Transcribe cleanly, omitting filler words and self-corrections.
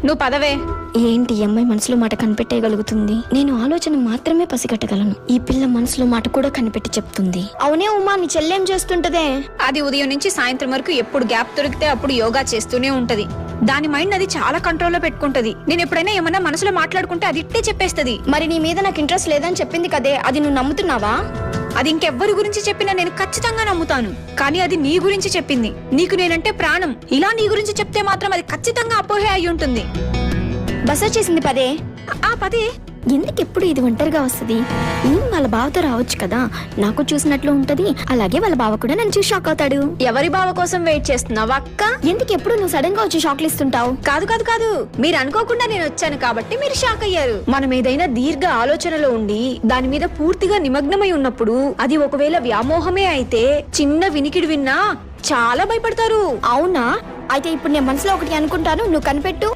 నువ్వు పదవే. ఏంటి ఈ అమ్మాయి మనసులో మాట కనిపెట్టేయగలుగుతుంది? నేను ఆలోచన మాత్రమే పసిగట్టగలను, ఈ పిల్ల మనసులో మాట కూడా కనిపెట్టి చెప్తుంది. అవునే ఉమా, నీ చెల్లెం చేస్తుంటదే? అది ఉదయం నుంచి సాయంత్రం వరకు ఎప్పుడు గ్యాప్ దొరికితే అప్పుడు యోగా చేస్తూనే ఉంటది. దాని మైండ్ అది చాలా కంట్రోల్లో పెట్టుకుంటది. నేను ఎప్పుడైనా ఏమన్నా మనసులో మాట్లాడుకుంటే అది ఇట్టే చెప్పేస్తది. మరి నీ మీద నాకు ఇంట్రెస్ట్ లేదని చెప్పింది కదే, అది నువ్వు నమ్ముతున్నావా? అది ఇంకెవ్వరి గురించి చెప్పినా నేను ఖచ్చితంగా నమ్ముతాను. కానీ అది నీ గురించి చెప్పింది. నీకు నేనంటే ప్రాణం. ఇలా నీ గురించి చెప్తే మాత్రం అది ఖచ్చితంగా అపోహే అయి ఉంటుంది. బస్ వచ్చేసింది పదే. ఆ పదే. ఎందుకు ఎప్పుడు ఇది ఒంటరిగా వస్తుంది? వాళ్ళ బావతో రావచ్చు కదా, నాకు చూసినట్లు ఉంటది. అలాగే వాళ్ళ బావ కూడా నన్ను చూసి షాక్ అవుతాడు. ఎవరి బావ కోసం వెయిట్ చేస్తున్నావా అక్క? ఎందుకు ఎప్పుడు నువ్వు సడన్ గా వచ్చి షాక్లు ఇస్తుంటావు? కాదు కాదు కాదు, మీరు అనుకోకుండా నేను వచ్చాను కాబట్టి మీరు షాక్ అయ్యారు. మనం ఏదైనా దీర్ఘ ఆలోచనలో ఉండి దాని మీద పూర్తిగా నిమగ్నమై ఉన్నప్పుడు అది ఒకవేళ వ్యామోహమే అయితే చిన్న వినికిడి విన్నా చాలా భయపడతారు. అవునా? అయితే ఇప్పుడు నేను మనసులో ఒకటి అనుకుంటాను, నువ్వు కనిపెట్టు.